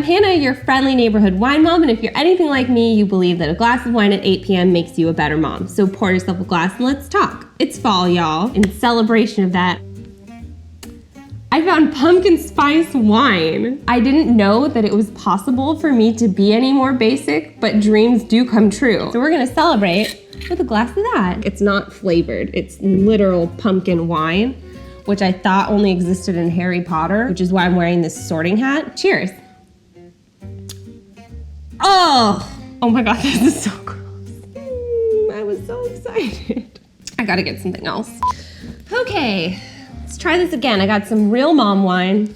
Hannah, your friendly neighborhood wine mom, and if you're anything like me, you believe that a glass of wine at 8 p.m. makes you a better mom. So pour yourself a glass and let's talk. It's fall, y'all. In celebration of that, I found pumpkin spice wine. I didn't know that it was possible for me to be any more basic, but dreams do come true. So we're gonna celebrate with a glass of that. It's not flavored, it's literal pumpkin wine, which I thought only existed in Harry Potter, which is why I'm wearing this sorting hat. Cheers. Oh my God, this is so gross. I was so excited. I gotta get something else. Okay, let's try this again. I got some real mom wine,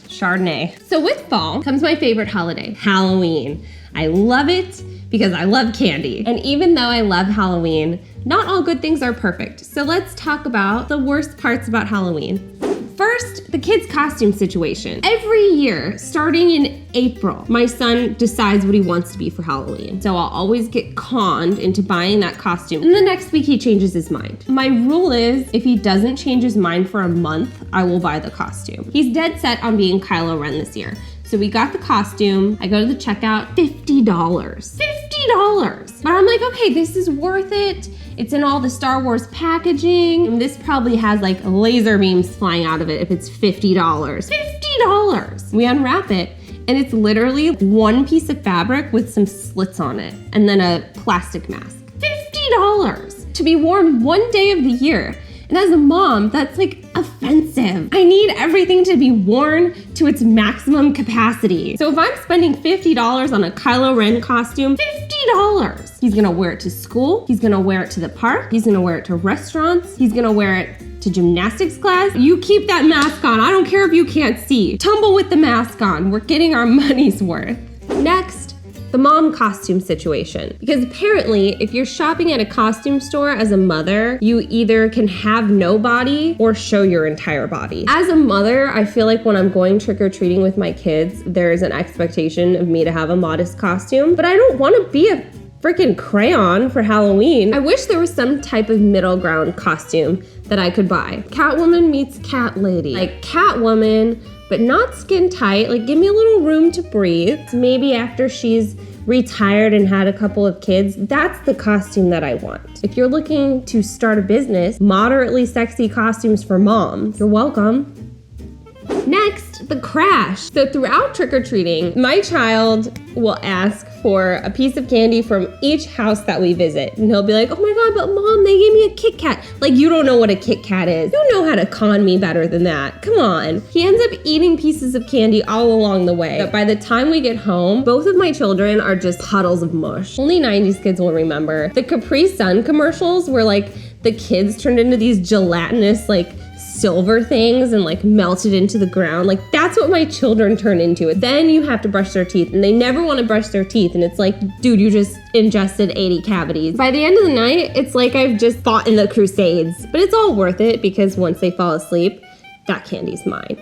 Chardonnay. So with fall comes my favorite holiday, Halloween. I love it because I love candy. And even though I love Halloween, not all good things are perfect. So let's talk about the worst parts about Halloween. First, the kids' costume situation. Every year, starting in April, my son decides what he wants to be for Halloween. So I'll always get conned into buying that costume. And the next week he changes his mind. My rule is, if he doesn't change his mind for a month, I will buy the costume. He's dead set on being Kylo Ren this year. So we got the costume. I go to the checkout, $50. $50! But I'm like, okay, this is worth it. It's in all the Star Wars packaging. And this probably has like laser beams flying out of it if it's $50. $50! We unwrap it, and it's literally one piece of fabric with some slits on it, and then a plastic mask. $50! To be worn one day of the year. And as a mom, that's like offensive. I need everything to be worn to its maximum capacity. So if I'm spending $50 on a Kylo Ren costume, $50! He's gonna wear it to school, he's gonna wear it to the park, he's gonna wear it to restaurants, he's gonna wear it to gymnastics class. You keep that mask on. I don't care if you can't see. Tumble with the mask on. We're getting our money's worth. Next, the mom costume situation. Because apparently, if you're shopping at a costume store as a mother, you either can have no body or show your entire body. As a mother, I feel like when I'm going trick-or-treating with my kids, there's an expectation of me to have a modest costume, but I don't want to be a freaking crayon for Halloween. I wish there was some type of middle ground costume that I could buy. Catwoman meets cat lady. Like Catwoman, but not skin tight. Like, give me a little room to breathe. Maybe after she's retired and had a couple of kids, that's the costume that I want. If you're looking to start a business, moderately sexy costumes for moms, you're welcome. Next, the crash. So throughout trick-or-treating, my child will ask for a piece of candy from each house that we visit. And he'll be like, oh my God, but mom, they gave me a Kit Kat. Like, you don't know what a Kit Kat is. You know how to con me better than that. Come on. He ends up eating pieces of candy all along the way. But by the time we get home, both of my children are just puddles of mush. Only 90s kids will remember. The Capri Sun commercials where like the kids turned into these gelatinous like silver things and like melted into the ground. Like, that's what my children turn into. Then you have to brush their teeth, and they never want to brush their teeth, and it's like, dude, you just ingested 80 cavities. By the end of the night, it's like I've just fought in the Crusades. But it's all worth it because once they fall asleep, that candy's mine.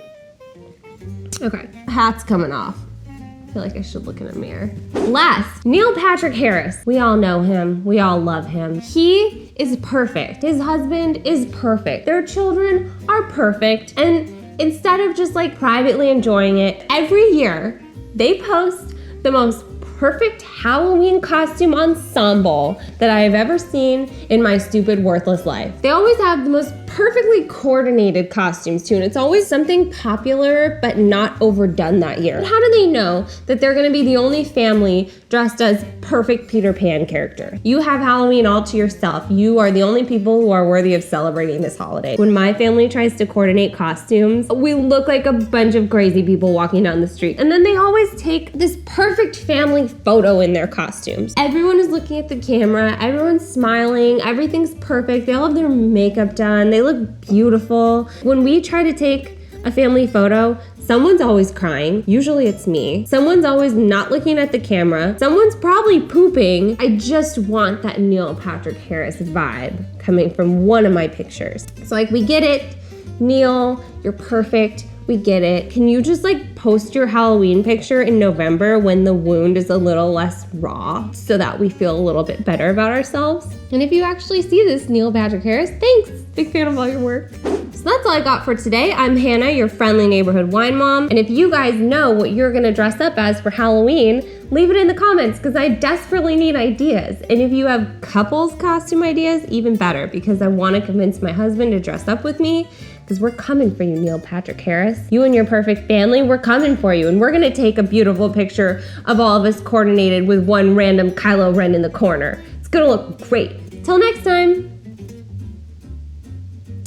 Okay, hat's coming off. I feel like I should look in a mirror. Last, Neil Patrick Harris. We all know him. We all love him. He is perfect. His husband is perfect. Their children are perfect. And instead of just like privately enjoying it, every year they post the most perfect Halloween costume ensemble that I have ever seen in my stupid, worthless life. They always have the most perfectly coordinated costumes too, and it's always something popular but not overdone that year. But how do they know that they're gonna be the only family dressed as perfect Peter Pan character? You have Halloween all to yourself. You are the only people who are worthy of celebrating this holiday. When my family tries to coordinate costumes, we look like a bunch of crazy people walking down the street. And then they always take this perfect family photo in their costumes. Everyone is looking at the camera, everyone's smiling, everything's perfect. They all have their makeup done, they look beautiful. When we try to take a family photo, someone's always crying. Usually it's me. Someone's always not looking at the camera. Someone's probably pooping. I just want that Neil Patrick Harris vibe coming from one of my pictures. So like, we get it. Neil, you're perfect. We get it. Can you just like post your Halloween picture in November when the wound is a little less raw so that we feel a little bit better about ourselves? And if you actually see this, Neil Patrick Harris, thanks. Big fan of all your work. So that's all I got for today. I'm Hannah, your friendly neighborhood wine mom. And if you guys know what you're gonna dress up as for Halloween, leave it in the comments because I desperately need ideas. And if you have couples costume ideas, even better, because I wanna convince my husband to dress up with me, because we're coming for you, Neil Patrick Harris. You and your perfect family, we're coming for you. And we're gonna take a beautiful picture of all of us coordinated with one random Kylo Ren in the corner. It's gonna look great. Till next time.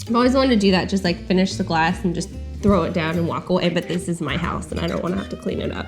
I've always wanted to do that, just like finish the glass and just throw it down and walk away, but this is my house and I don't wanna have to clean it up.